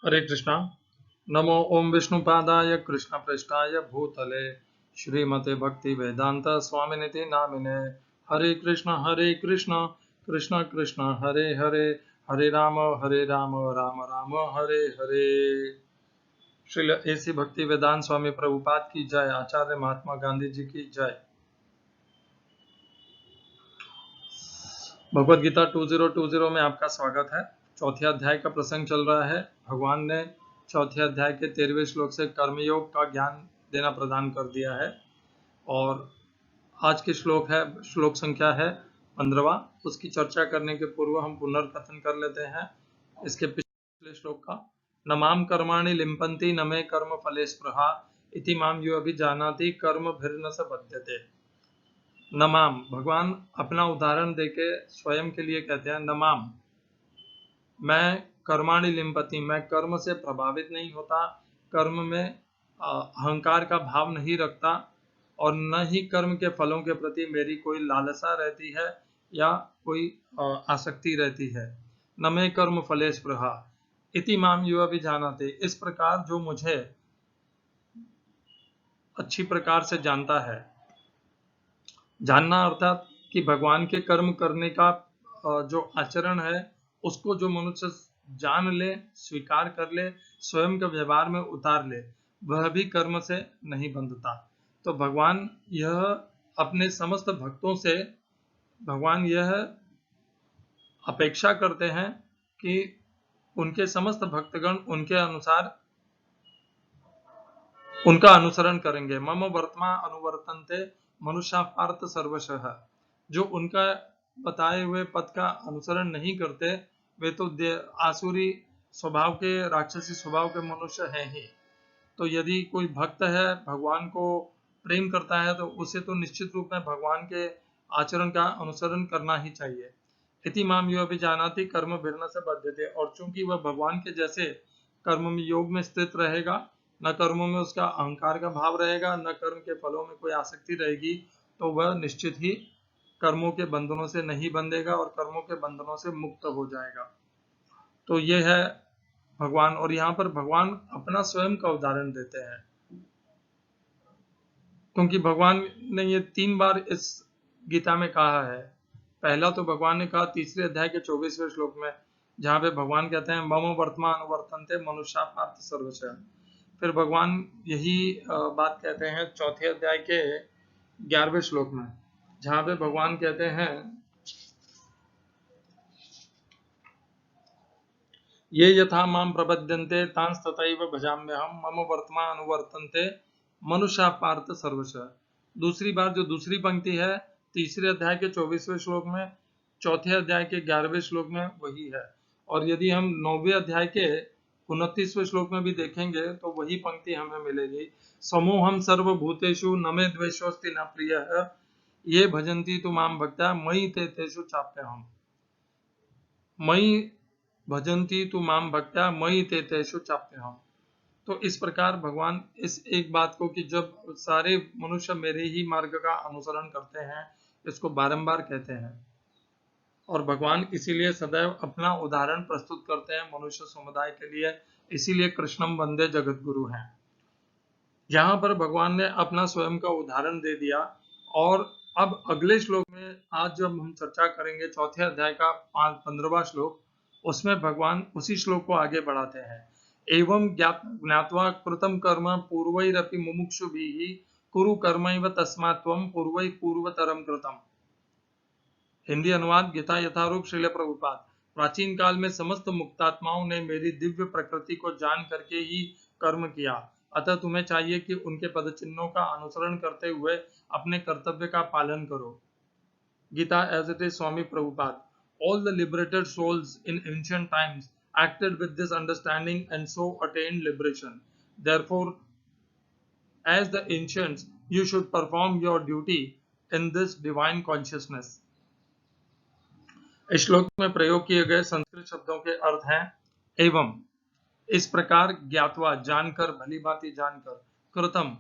हरे कृष्णा। नमो ओम विष्णुपादाय कृष्णप्रेष्ठाय भूतले श्रीमते भक्ति वेदांत स्वामिनिति नामिने। हरे कृष्ण कृष्ण कृष्ण हरे हरे, हरे राम राम राम हरे हरे। श्री ऐसी भक्ति वेदांत स्वामी प्रभुपाद की जय। आचार्य महात्मा गांधी जी की जय। भगवद गीता 2020 में आपका स्वागत है। चौथे अध्याय का प्रसंग चल रहा है। भगवान ने चौथे अध्याय के 13वें श्लोक से कर्मयोग का ज्ञान देना प्रदान कर दिया है और आज के श्लोक है, श्लोक संख्या है 15वां। उसकी चर्चा करने के पूर्व हम पुनर्कथन कर लेते हैं इसके पिछले श्लोक का। न माम कर्माणि लिम्पन्ति न मे कर्म फले स्पृहा इति माम यो अभिजानाति कर्म भिर्न स बध्यते। नमाम, भगवान अपना उदाहरण देके स्वयं के लिए कहते हैं नमाम, मैं कर्माणि लिम्पति, मैं कर्म से प्रभावित नहीं होता, कर्म में अहंकार का भाव नहीं रखता और न ही कर्म के फलों के प्रति मेरी कोई लालसा रहती है या कोई आसक्ति रहती है। न मे कर्म फले स्पृहा इति माम युवा भी जानाते, इस प्रकार जो मुझे अच्छी प्रकार से जानता है। जानना अर्थात कि भगवान के कर्म करने का जो आचरण है उसको जो मनुष्य जान ले, स्वीकार कर ले, स्वयं के व्यवहार में उतार ले, वह भी कर्म से नहीं बंधता। तो भगवान यह अपने समस्त भक्तों से भगवान यह अपेक्षा करते हैं कि उनके समस्त भक्तगण उनके अनुसार उनका अनुसरण करेंगे। मम वर्तमा अनुवर्तन्ते मनुष्या पार्थ सर्वशः, जो उनका बताए हुए पथ का अनुसरण नहीं करते वे तो आसुरी स्वभाव के, राक्षसी स्वभाव के मनुष्य हैं ही। तो यदि कोई भक्त है, भगवान को प्रेम करता है, तो उसे तो निश्चित रूप में भगवान के आचरण का अनुसरण करना ही चाहिए। इति माम यो अभिजानाति कर्म भिन्न से बध्यते, और चूंकि वह भगवान के जैसे कर्म में योग में स्थित रहेगा, न कर्मों में उसका अहंकार का भाव रहेगा, न कर्म के फलों में कोई आसक्ति रहेगी, तो वह निश्चित ही कर्मों के बंधनों से नहीं बंधेगा और कर्मों के बंधनों से मुक्त हो जाएगा। तो ये है भगवान, और यहाँ पर भगवान अपना स्वयं का उदाहरण देते हैं, क्योंकि भगवान ने ये 3 बार इस गीता में कहा है। पहला तो भगवान ने कहा तीसरे अध्याय के 24वें श्लोक में, जहाँ पे भगवान कहते हैं मम वर्तमान अनुवर्तन्ते मनुष्या पार्थ सर्वशः। फिर भगवान यही बात कहते हैं चौथे अध्याय के 11वें श्लोक में, जहाँ पे भगवान कहते हैं ये यथा माम प्रपद्यन्ते तांस्तथैव भजाम्यहम् मम वर्तमान अनुवर्तन्ते मनुष्या पार्थ सर्वशः। दूसरी बार जो दूसरी पंक्ति है तीसरे अध्याय के 24वें श्लोक में, चौथे अध्याय के 11वें श्लोक में वही है। और यदि हम 9वें अध्याय के 29वें श्लोक में भी देखेंगे तो वही पंक्ति हमें मिलेगी। समूहम सर्वभूतेषु न मे द्वेषोऽस्ति न प्रियः ये भजन्ति तु मां भक्त्या मयि ते तेषु चाप्यहम्। मयि भजन्ति तु मां भक्त्या मयि ते तेषु चाप्यहम्। तो इस प्रकार भगवान इस एक बात को कि जब सारे मनुष्य मेरे ही मार्ग का अनुसरण करते हैं, इसको बारंबार कहते हैं। और भगवान इसीलिए सदैव अपना उदाहरण प्रस्तुत करते हैं मनुष्य समुदाय के लिए, इसीलिए कृष्णम वंदे जगत गुरु हैं। यहाँ पर भगवान ने अपना स्वयं का उदाहरण दे दिया। और अब अगले श्लोक में आज जब हम चर्चा करेंगे चौथे अध्याय का 15वां श्लोक, उसमें भगवान उसी श्लोक को आगे बढ़ाते हैं। एवं ज्ञात्वा कृतं कर्म पूर्वैरपि मुमुक्षुभिः कुरु कर्मैव तस्मात् त्वं पूर्वैः पूर्वतरं कृतम्। हिंदी अनुवाद गीता यथारूप श्रील प्रभुपाद। प्राचीन काल में समस्त मुक्तात्माओं ने मेरी दिव्य प्रकृति को जान करके ही कर्म किया, अतः तुम्हें चाहिए कि उनके पदचिन्हों का अनुसरण करते हुए अपने कर्तव्य का पालन करो। Gita as it is Swami Prabhupada. All the liberated souls in ancient times acted with this understanding and so attained liberation. Therefore, as the ancients, you should perform your duty in this divine consciousness. इस श्लोक में प्रयोग किए गए संस्कृत शब्दों के अर्थ हैं एवं, इस प्रकार, ज्ञातवा, जानकर, भली भांति जानकर, कृतम,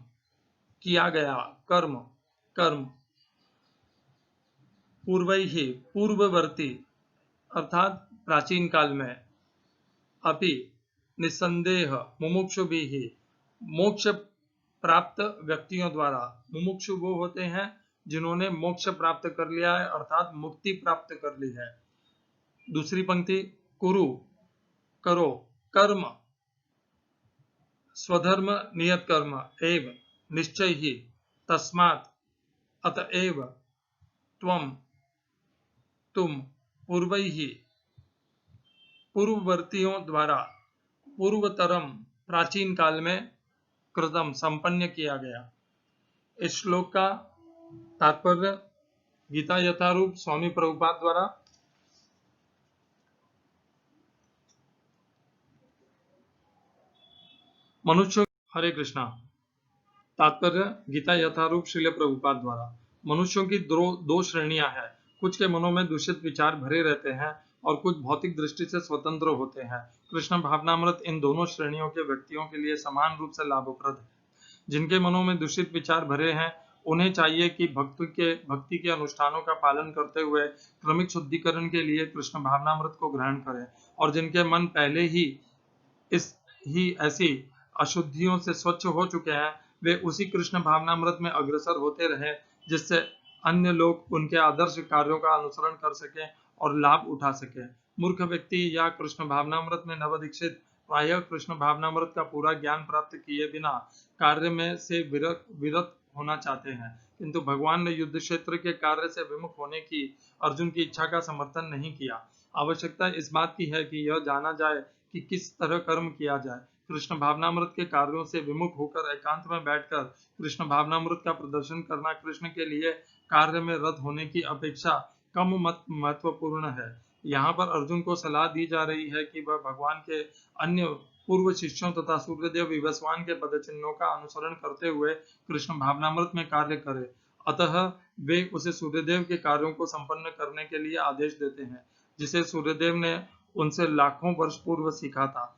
किया गया, कर्म, कर्म, पूर्वैहि, पूर्ववर्ती, अर्थात प्राचीन काल में, अपि, निसंदेह मुमुक्षुभिः, मोक्ष प्राप्त व्यक्तियों द्वारा। मुमुक्षु वो होते हैं जिन्होंने मोक्ष प्राप्त कर लिया है, अर्थात मुक्ति प्राप्त कर ली है। दूसरी पंक्ति, कुरु करो, कर्म स्वधर्म नियत कर्म एव निश्चय ही, तस्मात् अतएव त्वम तुम पूर्वैः पूर्ववर्तियों द्वारा पूर्वतरम प्राचीन काल में कृतम संपन्न किया गया। इस श्लोक का तात्पर्य गीता यथारूप स्वामी प्रभुपाद द्वारा मनुष्यों, हरे कृष्णा, तात्पर्य गीता यथारूप श्रील प्रभुपाद द्वारा मनुष्यों की दो श्रेणियां हैं। कुछ के मनों में दूषित विचार भरे रहते हैं और कुछ भौतिक दृष्टि से स्वतंत्र होते हैं। कृष्ण भावनामृत इन दोनों श्रेणियों के व्यक्तियों के लिए समान रूप से लाभप्रद है। जिनके मनों में दूषित विचार भरे हैं, उन्हें चाहिए कि भक्ति के अनुष्ठानों का पालन करते हुए क्रमिक शुद्धिकरण के लिए कृष्ण भावनामृत को ग्रहण करें, और जिनके मन पहले ही ऐसी अशुद्धियों से स्वच्छ हो चुके हैं, वे उसी कृष्ण भावनामृत में अग्रसर होते रहें, जिससे अन्य लोग उनके आदर्श कार्यों का अनुसरण कर सकें और लाभ उठा सकें। मूर्ख व्यक्ति या कृष्ण भावनामृत में नवदीक्षित प्रायः कृष्ण भावनामृत का पूरा ज्ञान प्राप्त किए बिना कार्य में से विरत होना चाहते हैं, किंतु भगवान ने युद्ध क्षेत्र के कार्य से विमुख होने की अर्जुन की इच्छा का समर्थन नहीं किया। आवश्यकता इस बात की है कि यह जाना जाए कि किस तरह कर्म किया जाए। कृष्ण भावनामृत के कार्यों से विमुख होकर एकांत में बैठकर कृष्ण भावनामृत का प्रदर्शन करना कृष्ण के लिए कार्य में रत होने की अपेक्षा कम महत्वपूर्ण है। यहाँ पर अर्जुन को सलाह दी जा रही है कि वह भगवान के अन्य पूर्व शिष्यों तथा सूर्यदेव विवस्वान के पदचिन्हों का अनुसरण करते हुए कृष्ण भावनामृत में कार्य करे। अतः वे उसे सूर्यदेव के कार्यों को संपन्न करने के लिए आदेश देते हैं, जिसे सूर्यदेव ने उनसे लाखों वर्ष पूर्व सीखा था।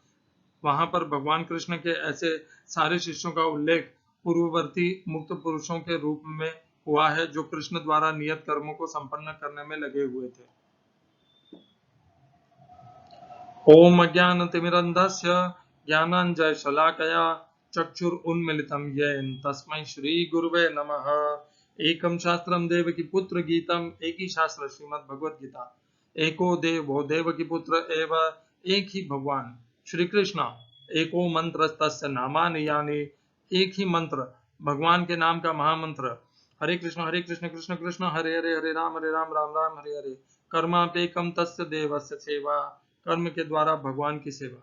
वहां पर भगवान कृष्ण के ऐसे सारे शिष्यों का उल्लेख पूर्ववर्ती मुक्त पुरुषों के रूप में हुआ है, जो कृष्ण द्वारा नियत कर्मों को संपन्न करने में लगे हुए थे। ओम अज्ञानतिमिरन्धस्य ज्ञानाञ्जनशलाकया चक्षुरुन्मीलितं येन तस्मै श्रीगुरुवे नमः। एकं शास्त्रं देवकीपुत्र गीतम्, एक ही शास्त्र श्रीमद् भगवद गीता। एको देवो देवकीपुत्र एव, एक ही भगवान श्री कृष्ण। एको मंत्र तस्य नामानि यानि, एक ही मंत्र भगवान के नाम का महामंत्र। हरे कृष्ण कृष्ण कृष्ण हरे हरे, हरे राम राम राम हरे हरे। कर्माप्येकं तस्य देवस्य सेवा, कर्म के द्वारा भगवान की सेवा।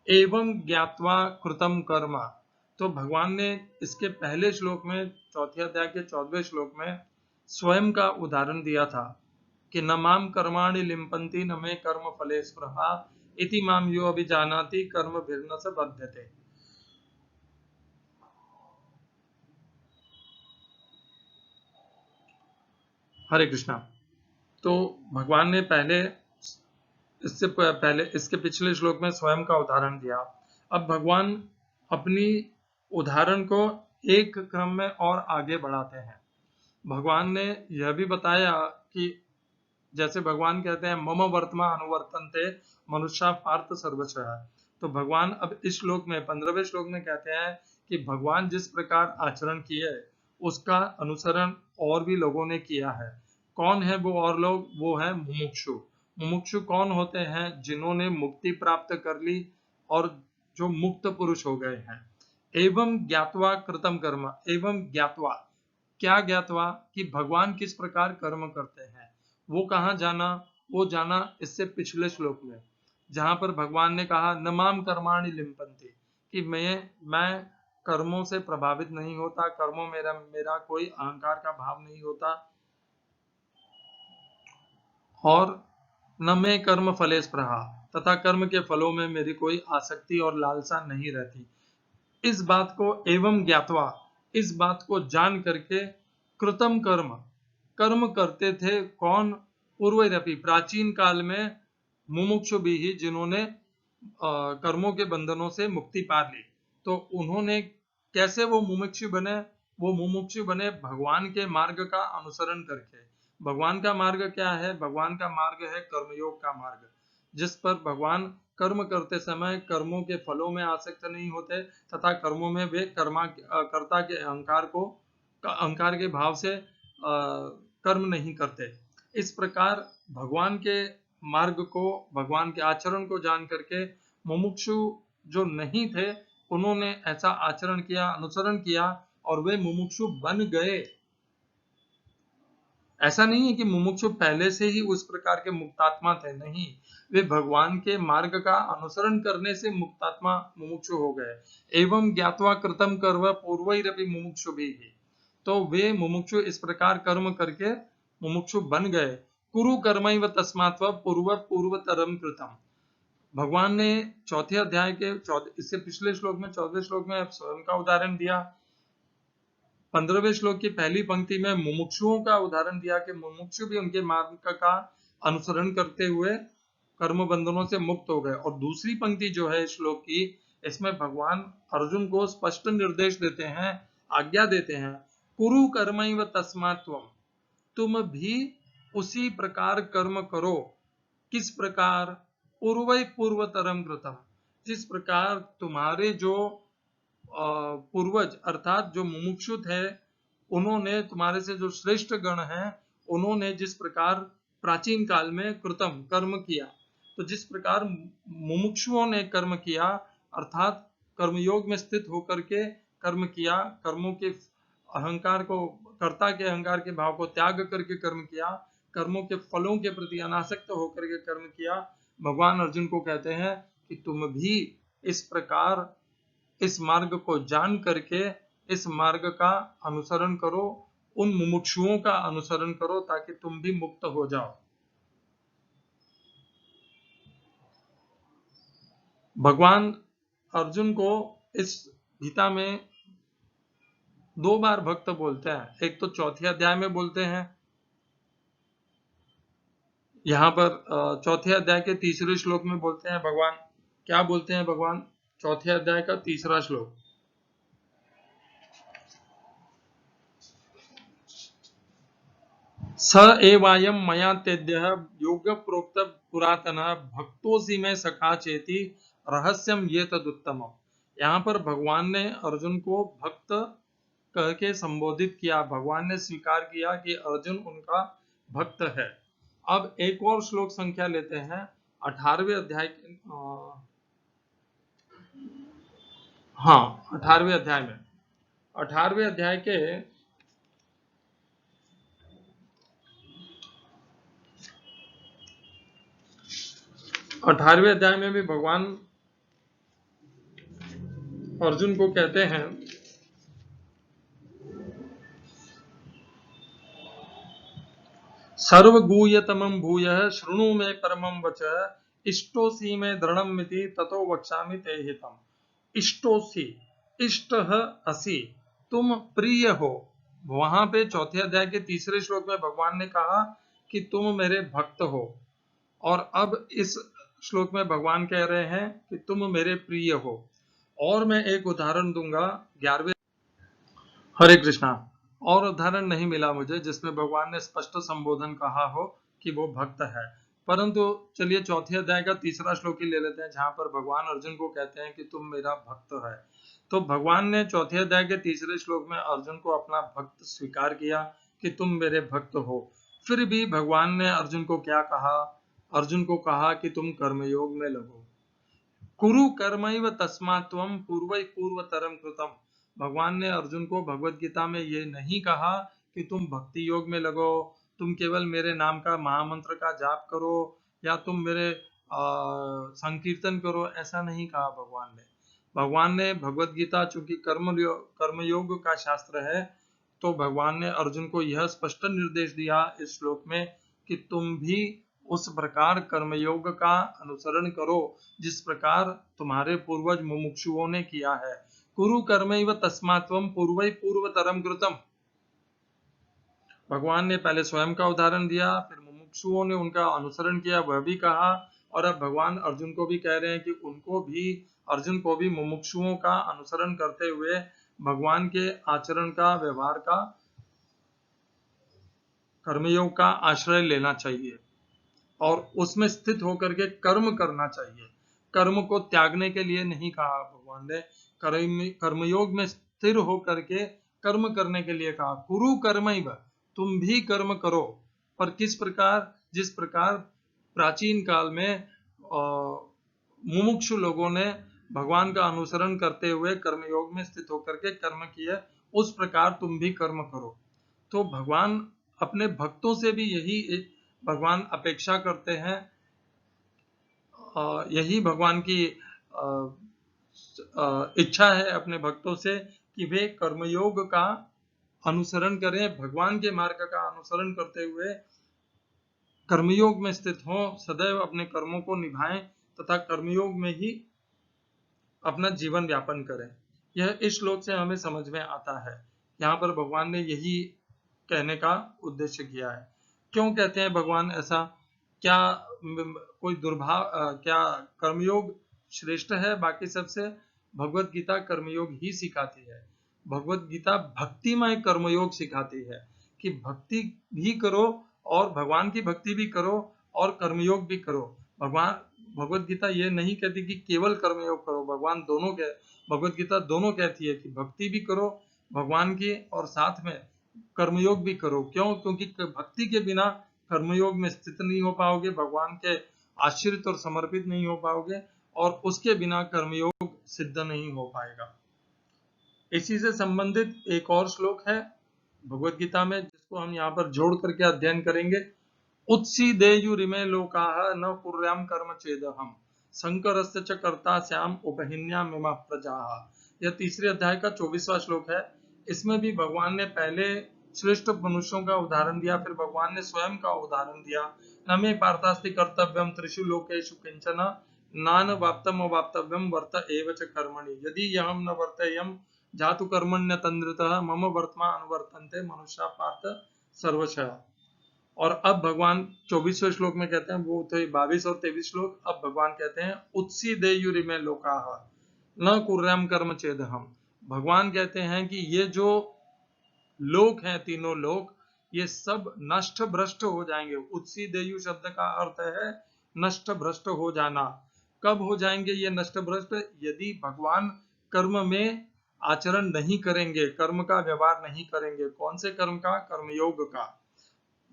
एवं ज्ञात्वा कृतम कर्म, तो भगवान ने इसके पहले श्लोक में, चौथे अध्याय के 14वें श्लोक में स्वयं का उदाहरण दिया था कि न माम कर्माणि लिम्पन्ति न मे कर्म फले स्पृहा इति माम यो अभिजानाति कर्म भिर्न स बध्यते। हरे कृष्णा। तो भगवान ने इसके पिछले श्लोक में स्वयं का उदाहरण दिया। अब भगवान अपनी उदाहरण को एक क्रम में और आगे बढ़ाते हैं। भगवान ने यह भी बताया कि जैसे भगवान कहते हैं मम वर्तमा अनुवर्तन्ते मनुष्या पार्थ सर्वशः, तो भगवान अब इस श्लोक में 15वें श्लोक में कहते हैं कि भगवान जिस प्रकार आचरण किए उसका अनुसरण और भी लोगों ने किया है। कौन है वो और लोग? वो है मुमुक्षु। मुमुक्षु कौन होते हैं? जिन्होंने मुक्ति प्राप्त कर ली और जो मुक्त पुरुष हो गए हैं। एवं ज्ञात्वा कृतम कर्म, एवं ज्ञात्वा, क्या ज्ञात्वा? कि भगवान किस प्रकार कर्म करते हैं। वो कहाँ जाना? वो जाना इससे पिछले श्लोक में, जहां पर भगवान ने कहा न माम कर्माणि लिम्पन्ति, कि मैं कर्मों से प्रभावित नहीं होता, कर्मों मेरा कोई अहंकार का भाव नहीं होता, और न मैं कर्म फले स्पृहा, तथा कर्म के फलों में मेरी कोई आसक्ति और लालसा नहीं रहती। इस बात को एवं ज्ञात्वा, इस बात को जान करके कृतम कर्म, कर्म करते थे कौन? पूर्वरपि, प्राचीन काल में, मुमुक्षु भी, जिन्होंने कर्मों के बंधनों से मुक्ति पा ली। तो उन्होंने कैसे वो मुमुक्षु बने? वो मुमुक्षु बने भगवान के मार्ग का अनुसरण करके। भगवान का मार्ग क्या है? भगवान का मार्ग है कर्मयोग का मार्ग, जिस पर भगवान कर्म करते समय कर्मों के फलों में आसक्त नहीं होते तथा कर्मों में वे कर्ता के अहंकार के भाव से कर्म नहीं करते। इस प्रकार भगवान के मार्ग को, भगवान के आचरण को जान करके मुमुक्षु जो नहीं थे उन्होंने ऐसा आचरण किया, अनुसरण किया और वे मुमुक्षु बन गए। ऐसा नहीं है कि मुमुक्षु पहले से ही उस प्रकार के मुक्तात्मा थे, नहीं, वे भगवान के मार्ग का अनुसरण करने से मुक्तात्मा मुमुक्षु हो गए। एवं ज्ञात्वा कृतम कर्म पूर्वैरपि मुमुक्षु भी, तो वे मुमुक्षु इस प्रकार कर्म करके मुमुक्षु बन गए। कुरु कर्मैव तस्मात् पूर्वतरम कृतम। भगवान ने चौथे अध्याय के इससे पिछले श्लोक में 14वें श्लोक में स्वयं का उदाहरण दिया। 15वें श्लोक की पहली पंक्ति में मुमुक्षुओं का उदाहरण दिया कि मुमुक्षु भी उनके मार्ग का अनुसरण करते हुए कर्म बंधनों से मुक्त हो गए। और दूसरी पंक्ति जो है श्लोक की, इसमें भगवान अर्जुन को स्पष्ट निर्देश देते हैं, आज्ञा देते हैं, कुरु कर्मैव तस्मात् त्वम, तुम भी उसी प्रकार कर्म करो। किस प्रकार? पूर्वतरम कृतम, जिस प्रकार तुम्हारे जो पूर्वज अर्थात जो मुमुक्षु थे, उन्होंने, तुम्हारे से जो श्रेष्ठ गण हैं, उन्होंने जिस प्रकार प्राचीन काल में कृतम कर्म किया, तो जिस प्रकार मुमुक्षुओं ने कर्म किया अर्थात कर्मयोग में स्थित होकर के कर्म किया, कर्मों के अहंकार को, कर्ता के अहंकार के भाव को त्याग करके कर्म किया, कर्मों के फलों के प्रति अनासक्त होकर के कर्म किया, भगवान अर्जुन को कहते हैं कि तुम भी इस प्रकार इस मार्ग को जान करके इस मार्ग का अनुसरण करो, उन मुमुक्षुओं का अनुसरण करो ताकि तुम भी मुक्त हो जाओ। भगवान अर्जुन को इस गीता में 2 बार भक्त बोलते हैं। एक तो चौथे अध्याय में बोलते हैं, यहाँ पर चौथे अध्याय के 3रे श्लोक में बोलते हैं भगवान, क्या बोलते हैं भगवान? चौथे अध्याय का 3रा श्लोक, स एवायम मया तेद्यः योग प्रोक्त पुरातन भक्तोसी में सखा चेति रहस्यम ये तदुत्तमम्। यहाँ पर भगवान ने अर्जुन को भक्त कह के संबोधित किया, भगवान ने स्वीकार किया कि अर्जुन उनका भक्त है। अब एक और श्लोक संख्या लेते हैं 18वें अध्याय के, 18वें अध्याय में, 18वें अध्याय के 18वें अध्याय में भी भगवान अर्जुन को कहते हैं, सर्वगूह्यतमं भूयः शृणु मे परमं वचः इष्टोसी में दृढ़ं मिति ततो वक्ष्यामि ते हितम्। इष्टोसी, इष्ट असि, तुम प्रिय हो। वहां पे चौथे अध्याय के 3रे श्लोक में भगवान ने कहा कि तुम मेरे भक्त हो, और अब इस श्लोक में भगवान कह रहे हैं कि तुम मेरे प्रिय हो। और मैं एक उदाहरण दूंगा 11वें, हरे कृष्णा, और उदाहरण नहीं मिला मुझे जिसमें भगवान ने स्पष्ट संबोधन कहा हो कि वो भक्त है, परंतु चलिए चौथे अध्याय का 3रा श्लोक ही ले लेते हैं जहां पर भगवान अर्जुन को कहते हैं कि तुम मेरा भक्त है। तो भगवान ने चौथे अध्याय के 3रे श्लोक में अर्जुन को अपना भक्त स्वीकार किया कि तुम मेरे भक्त हो। फिर भी भगवान ने अर्जुन को क्या कहा? अर्जुन को कहा कि तुम कर्मयोग में लगो। कुरु कर्मैव तस्मात् त्वं पूर्वतरम कृतम। भगवान ने अर्जुन को भगवत गीता में ये नहीं कहा कि तुम भक्ति योग में लगो, तुम केवल मेरे नाम का महामंत्र का जाप करो या तुम मेरे संकीर्तन करो, ऐसा नहीं कहा भगवान ने। भगवान ने भगवत गीता चूंकि कर्मयोग का शास्त्र है, तो भगवान ने अर्जुन को यह स्पष्ट निर्देश दिया इस श्लोक में कि तुम भी उस प्रकार कर्मयोग का अनुसरण करो जिस प्रकार तुम्हारे पूर्वज मुमुक्षुओं ने किया है। कुरु कर्मैव तस्मात् त्वं पूर्वतरम कृतम। भगवान ने पहले स्वयं का उदाहरण दिया, फिर मुमुक्षुओं ने उनका अनुसरण किया, वह भी कहा, और अब भगवान अर्जुन को भी कह रहे हैं कि अर्जुन को भी मुमुक्षुओं का अनुसरण करते हुए भगवान के आचरण का, व्यवहार का, कर्मयोग का आश्रय लेना चाहिए और उसमें स्थित होकर के कर्म करना चाहिए। कर्म को त्यागने के लिए नहीं कहा भगवान ने, कर्मयोग में स्थिर होकर के कर्म करने के लिए कहा। कुरु कर्मैव, तुम भी कर्म करो, पर किस प्रकार, जिस प्रकार प्राचीन काल में मुमुक्षु लोगों ने भगवान का अनुसरण करते हुए कर्मयोग में स्थित होकर के कर्म किए, उस प्रकार तुम भी कर्म करो। तो भगवान अपने भक्तों से भी यही भगवान अपेक्षा करते हैं, यही भगवान की इच्छा है अपने भक्तों से कि वे कर्मयोग का अनुसरण करें, भगवान के मार्ग का अनुसरण करते हुए कर्मयोग में स्थित हों, सदैव अपने कर्मों को निभाएं तथा कर्मयोग में ही अपना जीवन व्यापन करें। यह इस श्लोक से हमें समझ में आता है। यहाँ पर भगवान ने यही कहने का उद्देश्य किया है। क्यों कहते हैं भगवान ऐसा? क्या कोई क्या कर्मयोग श्रेष्ठ है बाकी सबसे? भगवत गीता कर्मयोग ही सिखाती है। भगवत गीता भक्तिमय कर्मयोग सिखाती है कि भक्ति भी करो और भगवान की भक्ति भी करो और कर्मयोग भी करो। भगवत गीता ये नहीं कहती कि केवल कर्मयोग करो, भगवत गीता दोनों कहती है कि भक्ति भी करो भगवान की और साथ में कर्मयोग भी करो। क्यों? क्योंकि भक्ति के बिना कर्मयोग में स्थित नहीं हो पाओगे, भगवान के आश्रित और समर्पित नहीं हो पाओगे, और उसके बिना कर्मयोग सिद्ध नहीं हो पाएगा। इसी से संबंधित एक और श्लोक है भगवत गीता में, जिसको हम यहाँ पर जोड़ करके अध्ययन करेंगे। उत्सीदेयुरिमे लोकाः न कुर्याम कर्म चेदहम् शंकरस्य च कर्ता स्याम उपहिन्यामिमाः प्रजाः। यह तीसरे अध्याय का 24वां श्लोक है। इसमें भी भगवान ने पहले श्रेष्ठ मनुष्यों का उदाहरण दिया, फिर भगवान ने स्वयं का उदाहरण दिया। न मे पार्थास्ति कर्तव्यम त्रिषु लोकेषु किंचन नान वाप्तम अवाप्तव्यम वर्त एव च कर्मणि यदि यहम न वर्तेयम जातु कर्मण्यतन्द्रितः मम वर्तमान अनुवर्तन्ते मनुष्या पार्थ सर्वशः। और अब भगवान 24वें श्लोक में कहते हैं, वो थे 22 और 23 श्लोक। अब भगवान कहते हैं उत्सीदेयुरिमे लोकाः न कुर्याम कर्म चेदहम्। भगवान कहते हैं कि ये जो लोक हैं, तीनों लोक, ये सब नष्ट भ्रष्ट हो जाएंगे। उत्सीदेयु शब्द का अर्थ है नष्ट भ्रष्ट हो जाना। कब हो जाएंगे ये नष्ट भ्रष्ट? यदि भगवान कर्म में आचरण नहीं करेंगे, कर्म का व्यवहार नहीं करेंगे। कौन से कर्म का? कर्मयोग का।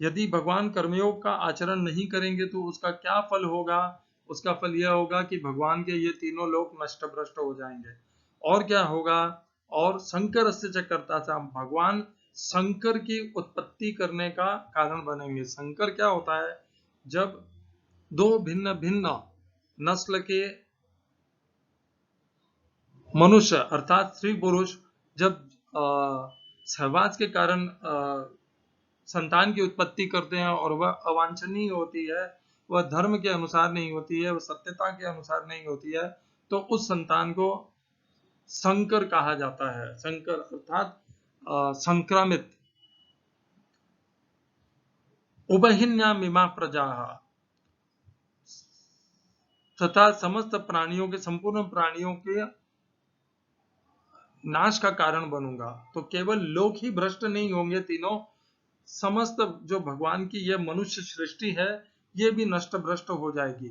यदि भगवान कर्मयोग का आचरण नहीं करेंगे तो उसका क्या फल होगा? उसका फल यह होगा कि भगवान के ये तीनों लोक नष्ट भ्रष्ट हो जाएंगे। और क्या होगा? और शंकरस्य च कर्ता स्याम, भगवान शंकर की उत्पत्ति करने का कारण बनेंगे। शंकर क्या होता है? जब दो भिन्न भिन्न नस्ल के मनुष्य अर्थात स्त्री पुरुष जब सहवास के कारण संतान की उत्पत्ति करते हैं और वह अवांछनीय होती है, वह धर्म के अनुसार नहीं होती है, वह सत्यता के अनुसार नहीं होती है, तो उस संतान को संकर कहा जाता है। संकर अर्थात संक्रामित। उभहिन्यामिमा प्रजाः, तथा समस्त प्राणियों के, संपूर्ण प्राणियों के नाश का कारण बनूंगा। तो केवल लोग ही भ्रष्ट नहीं होंगे तीनों, समस्त जो भगवान की यह मनुष्य सृष्टि है ये भी नष्ट भ्रष्ट हो जाएगी।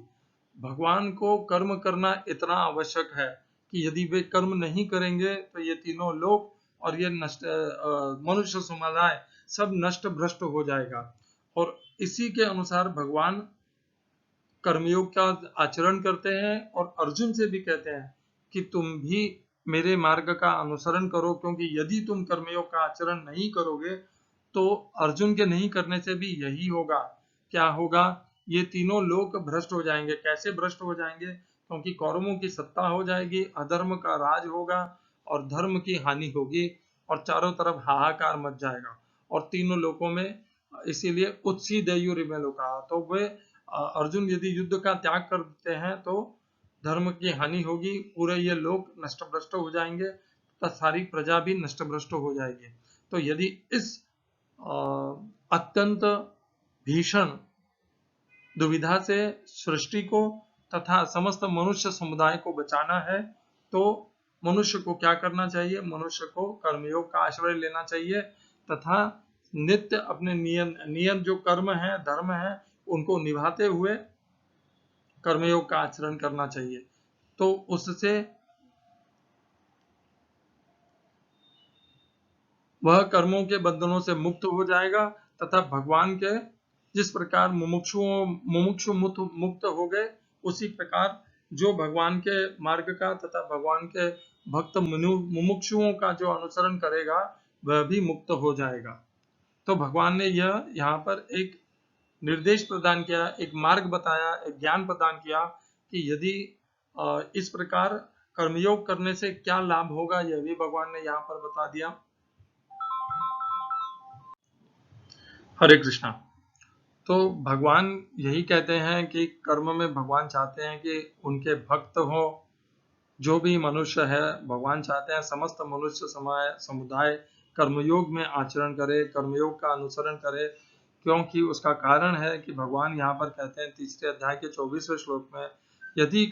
भगवान को कर्म करना इतना आवश्यक है कि यदि वे कर्म नहीं करेंगे तो ये तीनों लोग और ये मनुष्य समुदाय सब नष्ट भ्रष्ट हो जाएगा। और इसी के अनुसार भगवान कर्मयोग का आचरण करते हैं और अर्जुन से भी कहते हैं कि तुम भी मेरे मार्ग का अनुसरण करो, क्योंकि यदि तुम कर्मयोग का आचरण नहीं करोगे तो अर्जुन के नहीं करने से भी यही होगा। क्या होगा? ये तीनों लोग भ्रष्ट हो जाएंगे। कैसे भ्रष्ट हो जाएंगे? क्योंकि कौरवों की सत्ता हो जाएगी, अधर्म का राज होगा और धर्म की हानि होगी और चारों तरफ हाहाकार मच जाएगा और तीनों लोकों में। इसीलिए उत्सीदेयुरिमे लोकाः, तो वे अर्जुन यदि युद्ध का त्याग करते हैं तो धर्म की हानि होगी, पूरे ये लोग नष्ट भ्रष्ट हो जाएंगे तथा सारी प्रजा भी नष्ट भ्रष्ट हो जाएगी। तो यदि इस अत्यंत भीषण दुविधा से सृष्टि को तथा समस्त मनुष्य समुदाय को बचाना है तो मनुष्य को क्या करना चाहिए? मनुष्य को कर्मयोग का आश्रय लेना चाहिए तथा नित्य अपने नियम जो कर्म है, धर्म है, उनको निभाते हुए कर्मयोग का आचरण करना चाहिए। तो उससे वह कर्मों के बंधनों से मुक्त हो जाएगा तथा भगवान के जिस प्रकार मुमुक्षु मुक्त हो गए, उसी प्रकार जो भगवान के मार्ग का तथा भगवान के भक्त मुमुक्षुओं का जो अनुसरण करेगा वह भी मुक्त हो जाएगा। तो भगवान ने यह यहाँ पर एक निर्देश प्रदान किया, एक मार्ग बताया, एक ज्ञान प्रदान किया कि यदि इस प्रकार कर्मयोग करने से क्या लाभ होगा, यह भी भगवान ने यहाँ पर बता दिया। हरे कृष्णा। तो भगवान यही कहते हैं कि कर्म में भगवान चाहते हैं कि उनके भक्त हो, जो भी मनुष्य है, भगवान चाहते हैं समस्त मनुष्य समुदाय कर्मयोग में आचरण करे, कर्मयोग का अनुसरण करे, क्योंकि उसका कारण है कि भगवान यहाँ पर कहते हैं तीसरे अध्याय के 24वें श्लोक में, यदि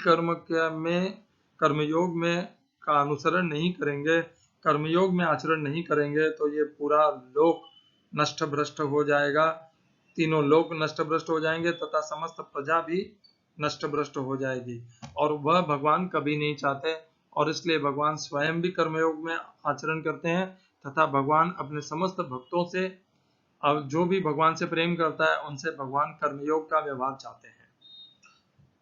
कर्मयोग में का अनुसरण नहीं करेंगे, कर्मयोग में आचरण नहीं करेंगे, तो ये पूरा लोक नष्ट भ्रष्ट हो जाएगा, तीनों लोक नष्ट भ्रष्ट हो जाएंगे तथा समस्त प्रजा भी नष्ट भ्रष्ट हो जाएगी, और वह भगवान कभी नहीं चाहते। और इसलिए भगवान स्वयं भी कर्मयोग में आचरण करते हैं तथा भगवान अपने समस्त भक्तों से, अब जो भी भगवान से प्रेम करता है उनसे भगवान कर्मयोग का व्यवहार चाहते हैं।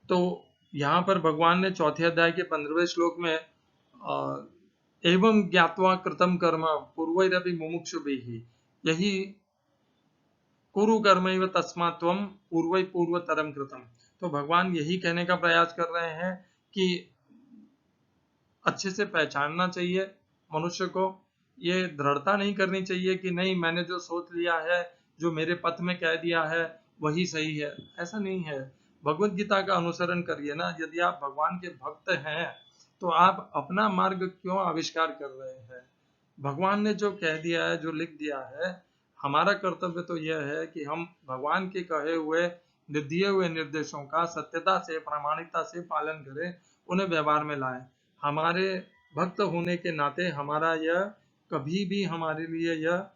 तो यहाँ पर भगवान ने चौथे अध्याय के 15वें श्लोक में एवं ज्ञात्वा कृतम कर्म पूर्वैरपि मुमुक्षुभिः यही कुरु कर्मैव तस्मात् त्वं पूर्वै पूर्वतरम कृतम। तो भगवान यही कहने का प्रयास कर रहे हैं कि अच्छे से पहचानना चाहिए मनुष्य को, ये दृढ़ता नहीं करनी चाहिए कि नहीं मैंने जो सोच लिया है, जो मेरे पथ में कह दिया है वही सही है, ऐसा नहीं है। भगवत गीता का अनुसरण करिए ना। यदि आप भगवान के भक्त हैं तो आप अपना मार्ग क्यों आविष्कार कर रहे हैं? भगवान ने जो कह दिया है, जो लिख दिया है, हमारा कर्तव्य तो यह है कि हम भगवान के कहे हुए दिए हुए निर्देशों का सत्यता से, प्रामाणिकता से पालन करें, उन्हें व्यवहार में लाएं। हमारे भक्त होने के नाते हमारा यह कभी भी हमारे लिए यह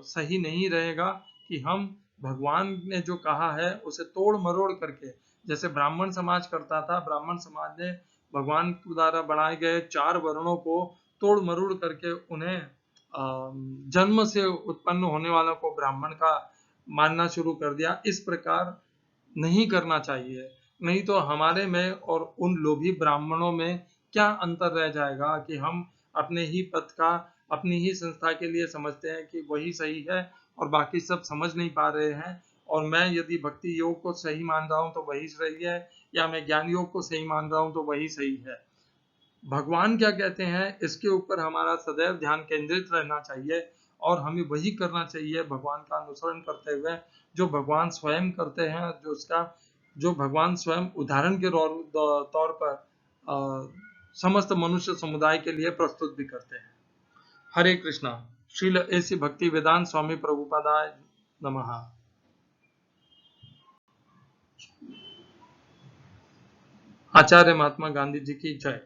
सही नहीं रहेगा कि हम भगवान ने जो कहा है उसे तोड़ मरोड़ करके, जैसे ब्राह्मण समाज करता था, ब्राह्मण समाज ने भगवान द्वारा बनाए गए 4 वर्णों को तोड़ मरोड़ करके उन्हें जन्म से उत्पन्न होने वालों को ब्राह्मण का मानना शुरू कर दिया। इस प्रकार नहीं करना चाहिए, नहीं तो हमारे में और उन लोभी ब्राह्मणों में क्या अंतर रह जाएगा कि हम अपने ही पथ का, अपनी ही संस्था के लिए समझते हैं कि वही सही है और बाकी सब समझ नहीं पा रहे हैं, और मैं यदि भक्ति योग को सही मान रहा हूं तो वही सही है, या मैं ज्ञान योग को सही मान रहा हूं तो वही सही है। भगवान क्या कहते हैं इसके ऊपर हमारा सदैव ध्यान केंद्रित रहना चाहिए, और हमें वही करना चाहिए भगवान का अनुसरण करते हुए जो भगवान स्वयं करते हैं, जो भगवान स्वयं उदाहरण के तौर पर समस्त मनुष्य समुदाय के लिए प्रस्तुत भी करते हैं। हरे कृष्णा। श्रील ऐसी भक्ति वेदांत स्वामी प्रभुपादाय नमः। आचार्य महात्मा गांधी जी की जय।